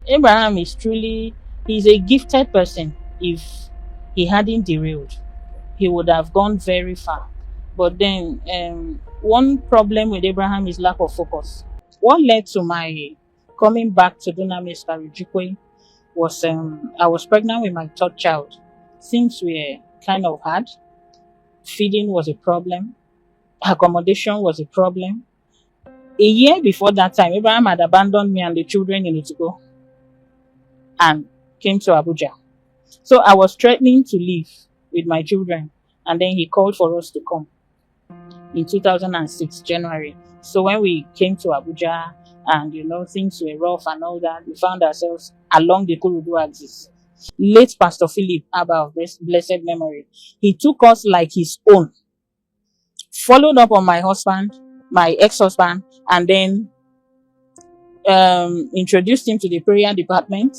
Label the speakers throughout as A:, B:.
A: Abraham is truly, he's a gifted person. If he hadn't derailed, he would have gone very far. But then one problem with Abraham is lack of focus. What led to my coming back to Dunamis Pastor was I was pregnant with my third child. Things were kind of hard. Feeding was a problem. Accommodation was a problem. A year before that time, Abraham had abandoned me and the children in Utugo and came to Abuja. So I was threatening to leave with my children, and then he called for us to come in 2006, January. So when we came to Abuja and, things were rough and all that, we found ourselves along the Kurudu axis. Late Pastor Philip Abba of blessed memory, he took us like his own, followed up on my husband, my ex-husband, and then introduced him to the prayer department.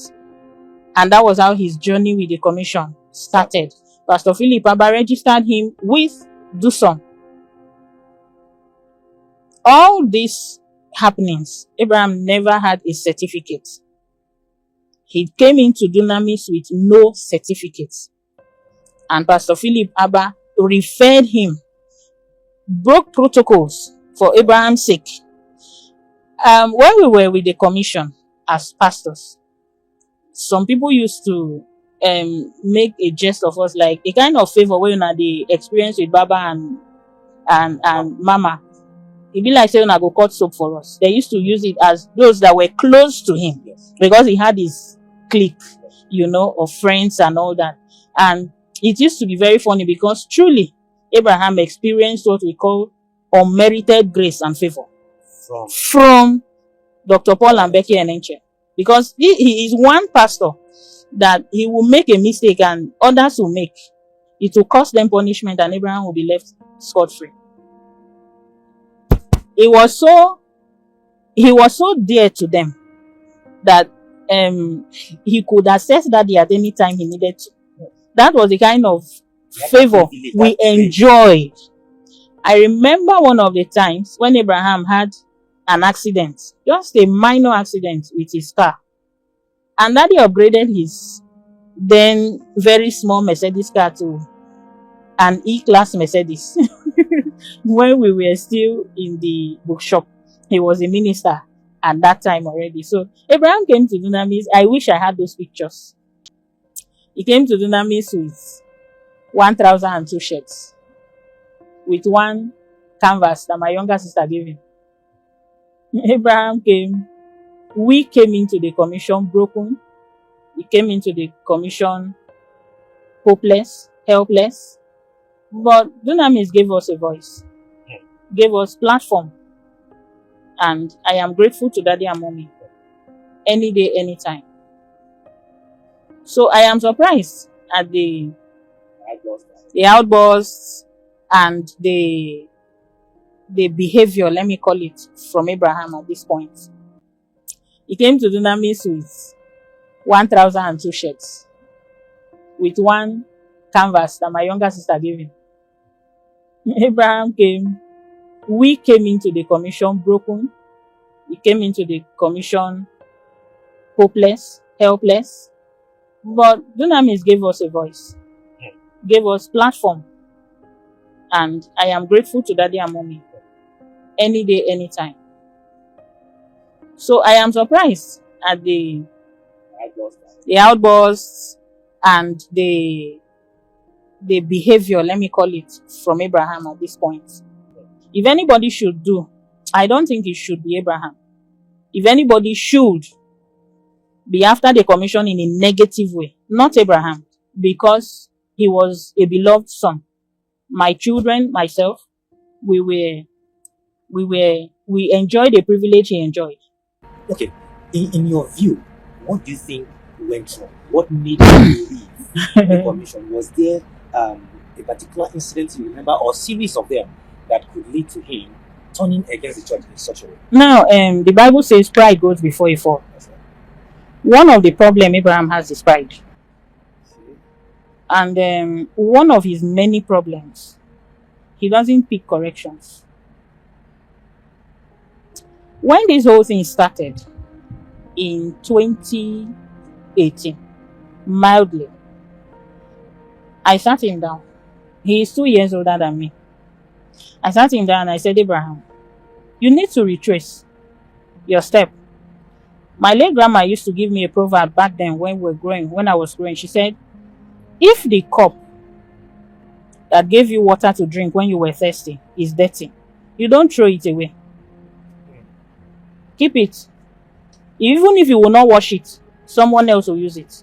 A: And that was how his journey with the commission started. Pastor Philip Abba registered him with Dusom. All these happenings, Abraham never had a certificate. He came into Dunamis with no certificate. And Pastor Philip Abba referred him, broke protocols for Abraham's sake. When we were with the commission as pastors, some people used to make a jest of us, like a kind of favor when the experience with Baba and Mama. It'd be like saying, I go cut soap for us. They used to use it as those that were close to him, because he had his clique, of friends and all that. And it used to be very funny because truly Abraham experienced what we call unmerited grace and favor from Dr. Paul Enenche. Because he is one pastor that he will make a mistake and others will make. It will cost them punishment and Abraham will be left scot-free. He was so dear to them that he could access daddy at any time he needed to. That was the kind of favor we enjoyed. I remember one of the times when Abraham had an accident, just a minor accident with his car. And daddy upgraded his then very small Mercedes car to an E-class Mercedes. When we were still in the bookshop, he was a minister at that time already. So Abraham came to Dunamis. I wish I had those pictures. He came to Dunamis with 1,002 shirts, with one canvas that my younger sister gave him. Abraham came. We came into the commission broken. He came into the commission hopeless, helpless. But Dunamis gave us a voice, gave us platform. And I am grateful to Daddy and Mommy. Any day, anytime. So I am surprised at the outbursts and the behavior, let me call it, from Abraham at this point. He came to Dunamis with 1,002 shirts, with one canvas that my younger sister gave him. Abraham came. We came into the commission broken. He came into the commission hopeless, helpless. But Dunamis gave us a voice, gave us platform. And I am grateful to Daddy and Mommy. Any day, anytime. So I am surprised at the outbursts and the behavior, let me call it, from Abraham at this point. If anybody should do, I don't think it should be Abraham. If anybody should be after the commission in a negative way, not Abraham, because he was a beloved son. My children, myself, we enjoyed the privilege he enjoyed.
B: Okay, in your view, what do you think went wrong? What made you leave the commission? Was there a particular incident you remember, or series of them, that could lead to him turning against the church in such a way?
A: Now, the Bible says pride goes before a fall. One of the problems Abraham has is pride. And one of his many problems, he doesn't pick corrections. When this whole thing started, in 2018, mildly. I sat him down. He is 2 years older than me. I sat him down and I said, Abraham, you need to retrace your step. My late grandma used to give me a proverb back then when I was growing. She said, if the cup that gave you water to drink when you were thirsty is dirty, you don't throw it away. Keep it. Even if you will not wash it, someone else will use it.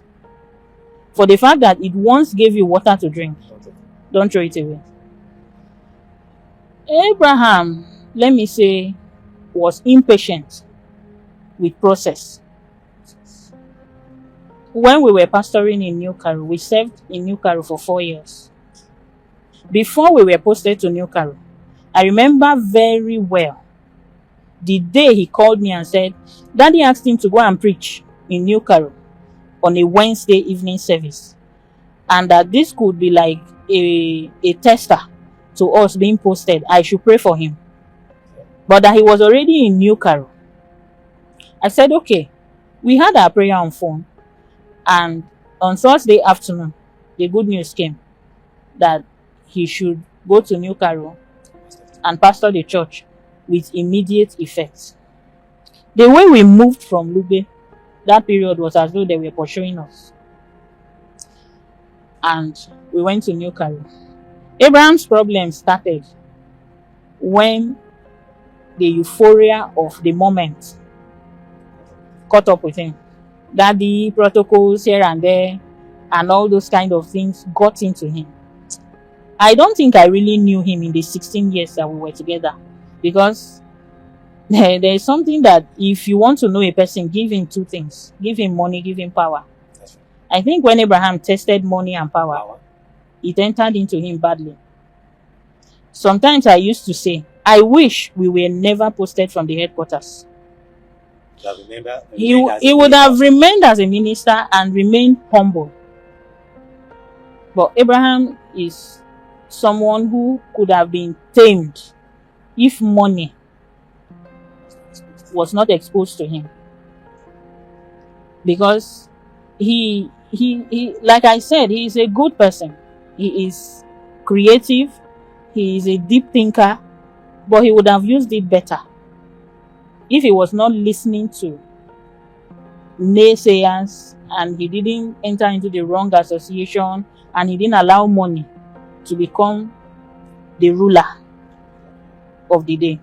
A: For the fact that it once gave you water to drink, don't throw it away. Abraham, let me say, was impatient with process. When we were pastoring in New Cairo, we served in New Cairo for 4 years. Before we were posted to New Cairo, I remember very well the day he called me and said, Daddy asked him to go and preach in New Cairo on a Wednesday evening service, and that this could be like a tester to us being posted. I should pray for him. But that he was already in New Cairo. I said, okay. We had our prayer on phone, and on Thursday afternoon, the good news came that he should go to New Cairo and pastor the church with immediate effect. The way we moved from Lube, that period was as though they were pursuing us. And we went to New Cairo. Abraham's problem started when the euphoria of the moment caught up with him. Daddy, protocols here and there, and all those kind of things got into him. I don't think I really knew him in the 16 years that we were together, because there is something that if you want to know a person, give him two things. Give him money, give him power. I think when Abraham tested money and power, it entered into him badly. Sometimes I used to say, I wish we were never posted from the headquarters. He would have remained as a minister and remained humble. But Abraham is someone who could have been tamed if money was not exposed to him. Because he like I said, he is a good person. He is creative. He is a deep thinker. But he would have used it better if he was not listening to naysayers, and he didn't enter into the wrong association, and he didn't allow money to become the ruler of the day.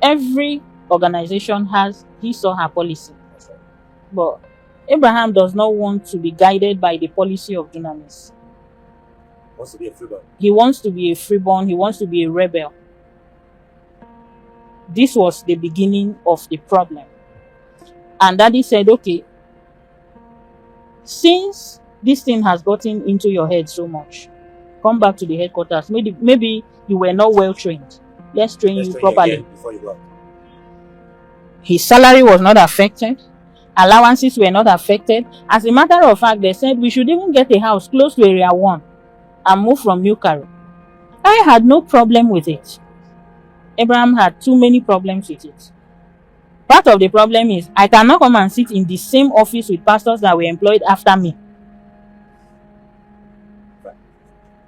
A: Every organization has his or her policy. But Abraham does not want to be guided by the policy of Dunamis.
B: Wants to be a freeborn.
A: He wants to be a freeborn. He wants to be a rebel. This was the beginning of the problem. And Daddy said, okay, since this thing has gotten into your head so much, come back to the headquarters. Maybe you were not well trained. Let's train you properly.
B: Before you go.
A: His salary was not affected. Allowances were not affected. As a matter of fact, they said we should even get a house close to Area 1 and move from New Cairo. I had no problem with it. Abraham had too many problems with it. Part of the problem is I cannot come and sit in the same office with pastors that were employed after me.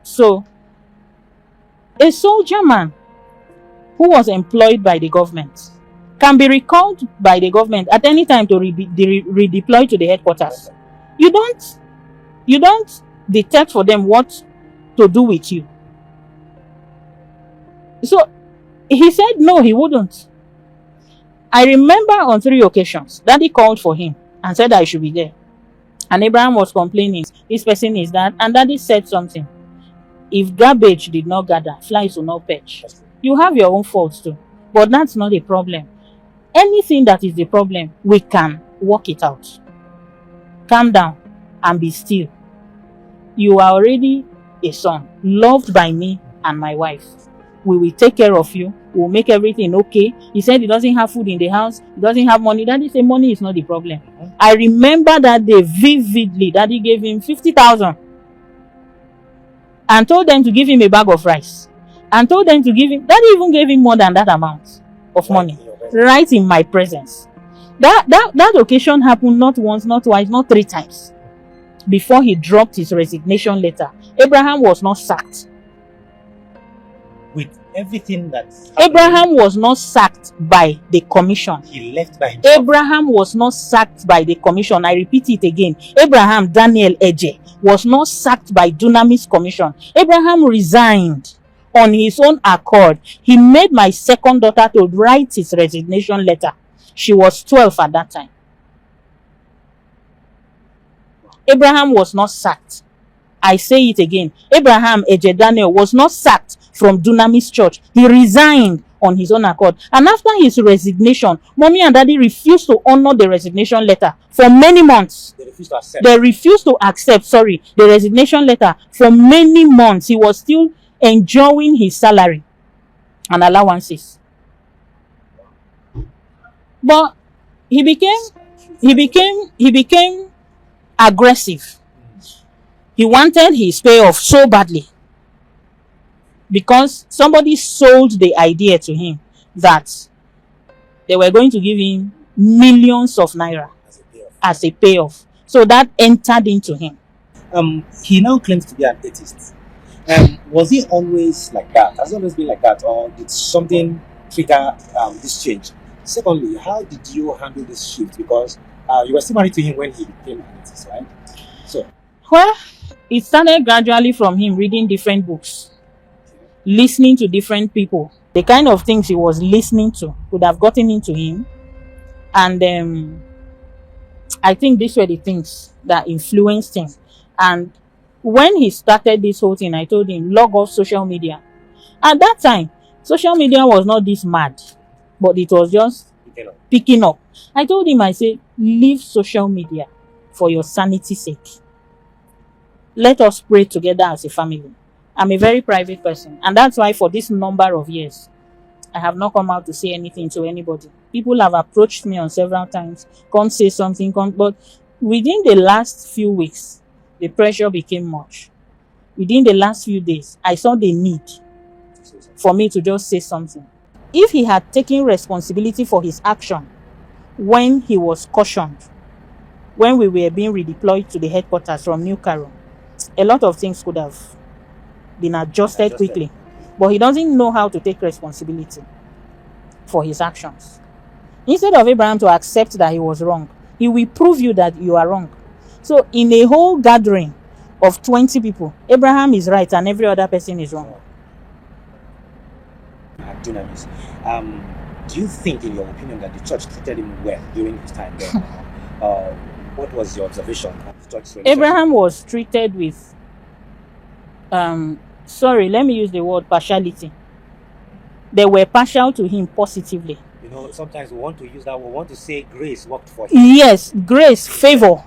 A: So, a soldier man who was employed by the government can be recalled by the government at any time to redeploy to the headquarters. You don't detect for them what to do with you. So he said no, he wouldn't. I remember on 3 occasions Daddy called for him and said I should be there, and Abraham was complaining, this person is that, and Daddy said something. If garbage did not gather, flies will not perch. You have your own faults too, but that's not a problem. Anything that is the problem, we can work it out. Calm down and be still. You are already a son, loved by me and my wife. We will take care of you. We will make everything okay. He said he doesn't have food in the house. He doesn't have money. Daddy said money is not the problem. I remember that day vividly. Daddy gave him 50,000 and told them to give him a bag of rice. And told them to give him, Daddy even gave him more than that amount of money. right in my presence. That occasion happened not once, not twice, not 3 times. Before he dropped his resignation letter, Abraham was not sacked.
B: With everything that
A: Abraham was not sacked by the commission.
B: He left by himself.
A: Abraham was not sacked by the commission. I repeat it again. Abraham Daniel Eje was not sacked by Dunamis Commission. Abraham resigned on his own accord. He made my second daughter to write his resignation letter. She was 12 at that time. Abraham was not sacked. I say it again. Abraham Eje Daniel was not sacked from Dunamis Church. He resigned on his own accord. And after his resignation, mommy and daddy refused to honor the resignation letter for many months.
B: They refused to accept.
A: They refused to accept, the resignation letter for many months. He was still enjoying his salary and allowances. But he became aggressive. He wanted his payoff so badly because somebody sold the idea to him that they were going to give him millions of naira as a payoff. So that entered into him.
B: He now claims to be an atheist. Was he always like that? Has he always been like that, or did something trigger this change? Secondly, how did you handle this shift? Because you were still married to him when he became an atheist, right? So,
A: well, it started gradually from him reading different books, listening to different people. The kind of things he was listening to could have gotten into him. And I think these were the things that influenced him. And when he started this whole thing, I told him, log off social media. At that time, social media was not this mad, but it was just picking up. I told him, I said, leave social media for your sanity's sake. Let us pray together as a family. I'm a very private person. And that's why for this number of years, I have not come out to say anything to anybody. People have approached me on several times. Come say something. But within the last few weeks, the pressure became much. Within the last few days, I saw the need for me to just say something. If he had taken responsibility for his action when he was cautioned, when we were being redeployed to the headquarters from New Cairo, a lot of things could have been adjusted quickly. But he doesn't know how to take responsibility for his actions. Instead of Abraham to accept that he was wrong, he will prove you that you are wrong. So in a whole gathering of 20 people, Abraham is right and every other person is wrong.
B: Dunamis, do you think, in your opinion, that the church treated him well during his time there? What was your observation of the church's relationship?
A: Abraham was treated with, let me use the word partiality. They were partial to him positively.
B: You know, sometimes we want to use that, we want to say grace worked for him.
A: Yes, grace, favor.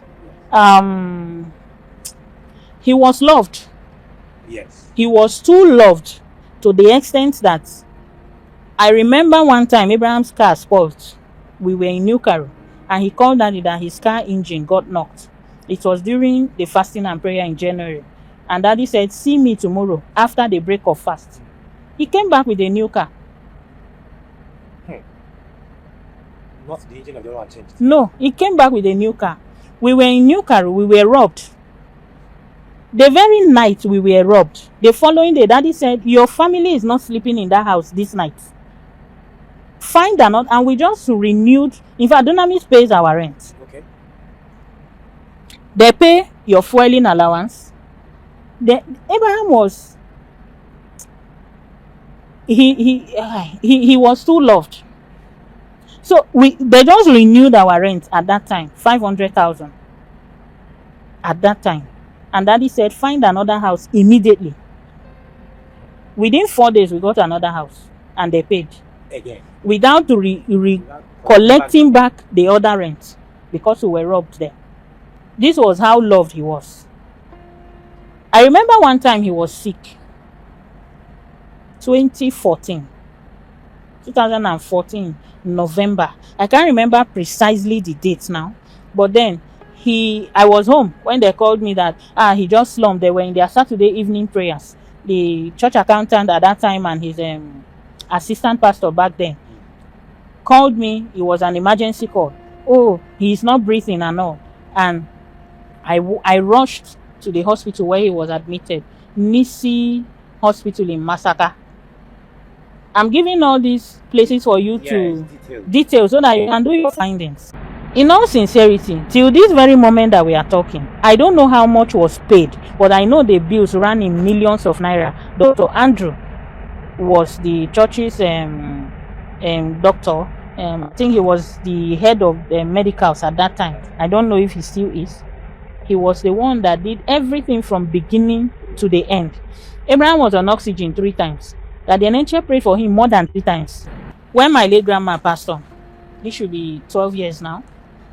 A: He was loved.
B: Yes.
A: He was too loved to the extent that I remember one time Abraham's car spoiled. We were in New Cairo and he called daddy that his car engine got knocked. It was during the fasting and prayer in January. And daddy said, see me tomorrow after the break of fast. He came back with a new car.
B: Not the engine of the other one changed.
A: No, he came back with a new car. We were in New Cairo. We were robbed. The very night we were robbed, the following day, daddy said, your family is not sleeping in that house this night. Find another, and we just renewed. In fact, Dunamis pays our rent.
B: Okay.
A: They pay your fueling allowance. Abraham was, he was too loved. So they just renewed our rent at that time, 500,000 at that time. And daddy said, find another house immediately. Within 4 days, we got another house and they paid.
B: Again.
A: Without collecting back the other rent because we were robbed there. This was how loved he was. I remember one time he was sick. 2014, November. I can't remember precisely the date now. But then I was home when they called me that he just slumped. They were in their Saturday evening prayers. The church accountant at that time and his assistant pastor back then called me. It was an emergency call. Oh, he's not breathing and all. And I rushed to the hospital where he was admitted, Nisi Hospital in Masaka. I'm giving all these places for you to detail so that you can do your findings. In all sincerity, till this very moment that we are talking, I don't know how much was paid, but I know the bills ran in millions of naira. Dr. Andrew was the church's doctor. I think he was the head of the medicals at that time. I don't know if he still is. He was the one that did everything from beginning to the end. Abraham was on oxygen 3 times. Dr. Enenche prayed for him more than 3 times. When my late grandma passed on, this should be 12 years now,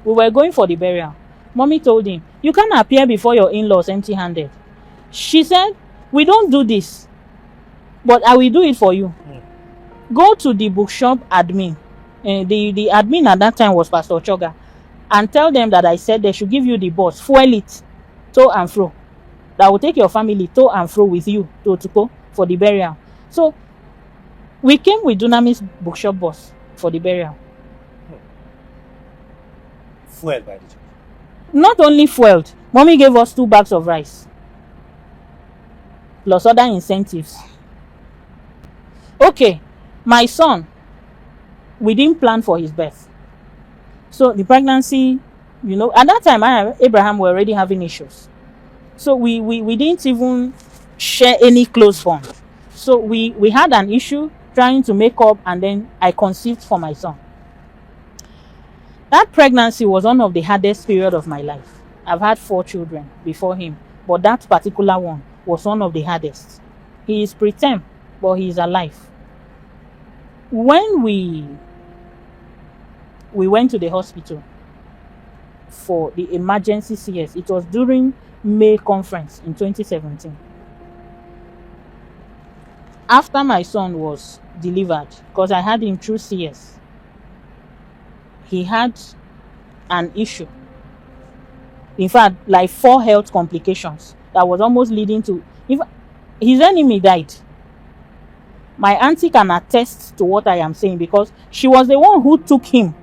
A: we were going for the burial. Mommy told him, you can't appear before your in-laws empty-handed. She said, we don't do this, but I will do it for you. Go to the bookshop admin. The admin at that time was Pastor Choga, and tell them that I said they should give you the bus, fuel it, to and fro. That will take your family to and fro with you to go for the burial. So we came with Dunamis bookshop bus for the burial.
B: Fueled by the church.
A: Not only fueled, Mommy gave us 2 bags of rice, plus other incentives. Okay, my son, we didn't plan for his birth. So the pregnancy, at that time, I and Abraham were already having issues. So we didn't even share any close bond. So we had an issue trying to make up, and then I conceived for my son. That pregnancy was one of the hardest period of my life. I've had 4 children before him, but that particular one was one of the hardest. He is preterm, but he is alive. When we went to the hospital for the emergency CS, it was during May conference in 2017. After my son was delivered, because I had him through CS, he had an issue. In fact, like 4 health complications that was almost leading to, his enemy died. My auntie can attest to what I am saying, because she was the one who took him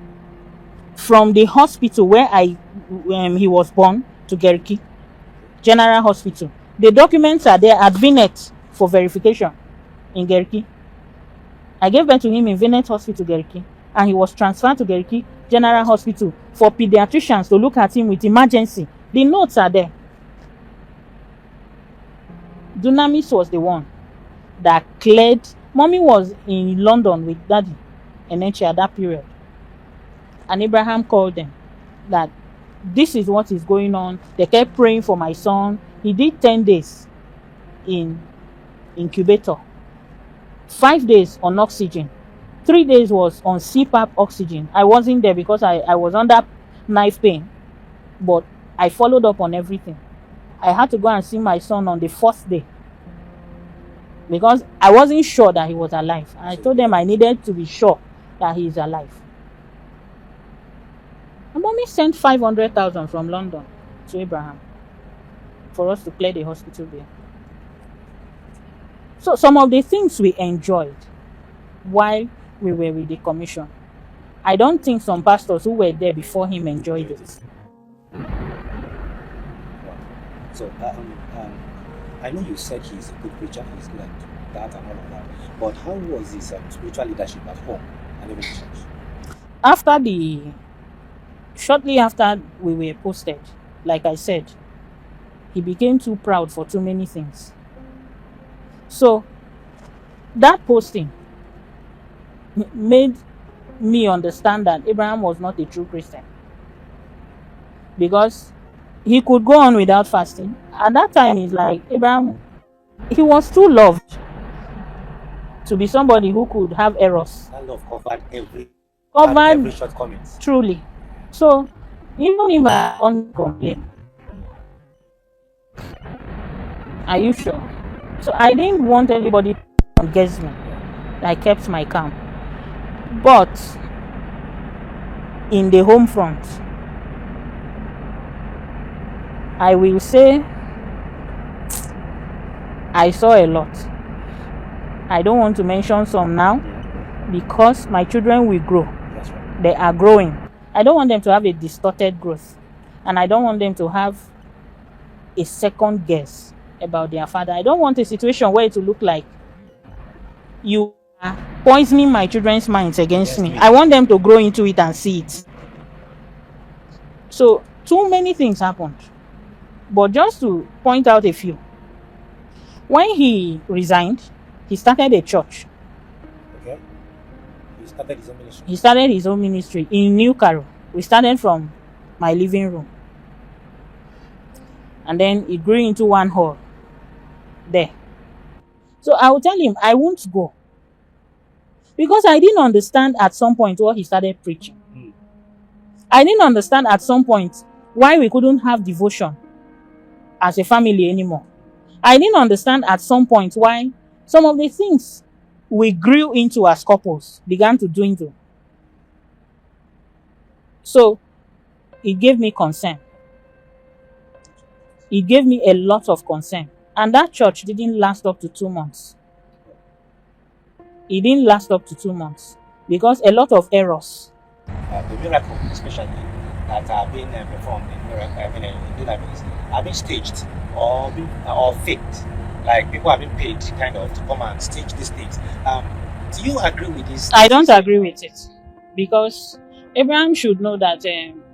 A: from the hospital where he was born to Geriki General Hospital. The documents are there at Vinet for verification in Geriki. I gave birth to him in Vinet Hospital, Geriki, and he was transferred to Geriki General Hospital for pediatricians to look at him with emergency. The notes are there. Dunamis was the one that cleared. Mommy was in London with Daddy Enenche at that period, and Abraham called them that this is what is going on. They kept praying for my son. He did 10 days in incubator, 5 days on oxygen, 3 days was on CPAP oxygen. I wasn't there because I was under knife pain, but I followed up on everything. I had to go and see my son on the 4th day because I wasn't sure that he was alive. And I told them I needed to be sure that he is alive. And Mommy sent 500,000 from London to Abraham for us to clear the hospital bill. So some of the things we enjoyed while we were with the commission, I don't think some pastors who were there before him enjoyed it.
B: So I know you said he's a good preacher, he's good at that and all of that, but how was his spiritual leadership at home and even church?
A: Shortly after we were posted, like I said, he became too proud for too many things. So that posting made me understand that Abraham was not a true Christian, because he could go on without fasting. At that time, it's like Abraham, he was too loved to be somebody who could have errors.
B: That love covered every shortcomings.
A: Truly. So even if I don't complain, are you sure? So I didn't want anybody to guess me. I kept my calm. But in the home front, I will say I saw a lot. I don't want to mention some now because my children will grow. they are growing. I don't want them to have a distorted growth. And I don't want them to have a second guess about their father. I don't want a situation where it will look like you are poisoning my children's minds against me. I want them to grow into it and see it. So, too many things happened. But just to point out a few. When he resigned, he started a church.
B: Okay. He started his own ministry.
A: He started his own ministry in New Carroll. We started from my living room. And then it grew into one hall there. So I will tell him, I won't go. Because I didn't understand at some point what he started preaching. I didn't understand at some point why we couldn't have devotion as a family anymore. I didn't understand at some point why some of the things we grew into as couples began to dwindle. So it gave me concern. It gave me a lot of concern. And that church didn't last up to 2 months. It didn't last up to 2 months because a lot of errors.
B: The miracle, especially that are being performed in Dunamis, are being staged or faked. Like people are being paid kind of to come and stage these things. Do you agree with this?
A: I don't agree with it because Abraham should know that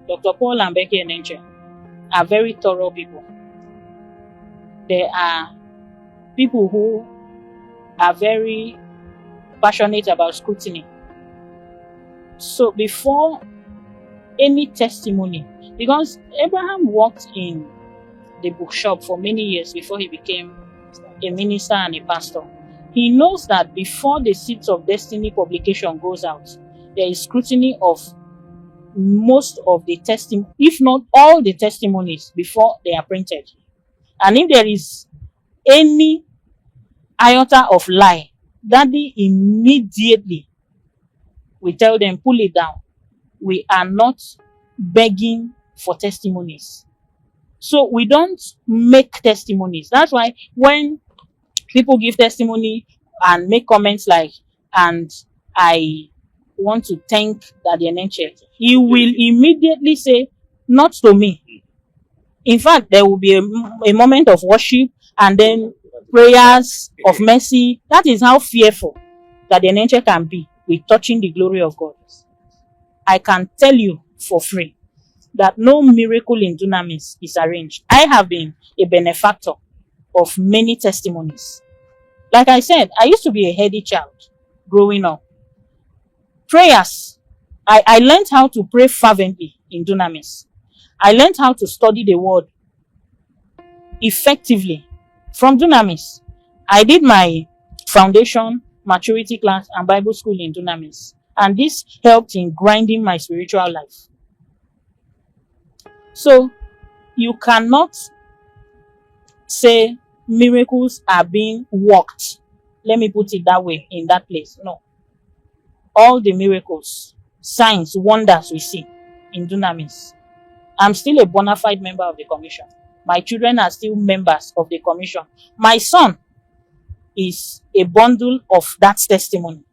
A: Dr. Paul Enenche are very thorough people. They are people who are very passionate about scrutiny. So before any testimony, because Abraham worked in the bookshop for many years before he became a minister and a pastor, he knows that before the Seeds of Destiny publication goes out, there is scrutiny of most of the testimony, if not all the testimonies, before they are printed. And if there is any iota of lie, Daddy immediately we tell them, pull it down. We are not begging for testimonies. So we don't make testimonies. That's why when people give testimony and make comments like, and I want to thank Dr. Enenche, he will immediately say, not to me. In fact, there will be a moment of worship and then prayers of mercy. That is how fearful Dr. Enenche can be with touching the glory of God. I can tell you for free that no miracle in Dunamis is arranged. I have been a benefactor of many testimonies. Like I said, I used to be a heady child growing up. Prayers. I learned how to pray fervently in Dunamis. I learned how to study the word effectively from Dunamis. I did my foundation, maturity class, and Bible school in Dunamis. And this helped in grinding my spiritual life. So, you cannot say miracles are being worked. Let me put it that way, in that place. No. All the miracles, signs, wonders we see in Dunamis. I'm still a bona fide member of the commission. My children are still members of the commission. My son is a bundle of that testimony.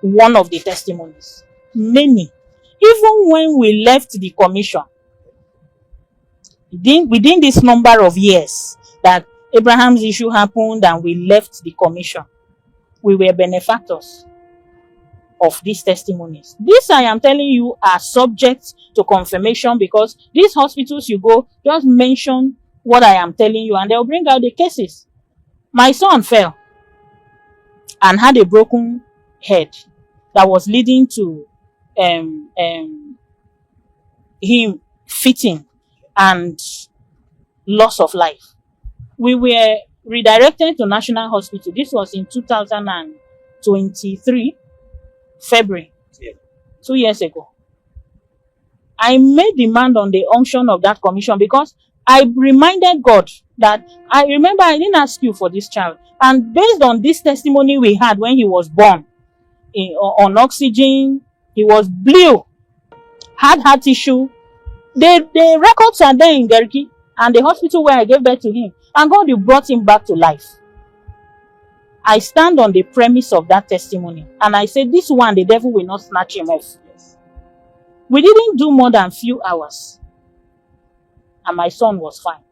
A: One of the testimonies. Many. Even when we left the commission, within this number of years that Abraham's issue happened and we left the commission, we were benefactors of these testimonies. This I am telling you are subject to confirmation because these hospitals you go, just mention what I am telling you and they'll bring out the cases. My son fell and had a broken head that was leading to him fitting and loss of life. We were redirected to National Hospital. This was in 2023, February, 2 years ago. I made demand on the unction of that commission because I reminded God that I remember I didn't ask you for this child. And based on this testimony we had when he was born, on oxygen, he was blue, had heart issue. The records are there in Gariki and the hospital where I gave birth to him. And God, you brought him back to life. I stand on the premise of that testimony. And I say, this one, the devil will not snatch him off. We didn't do more than few hours, and my son was fine.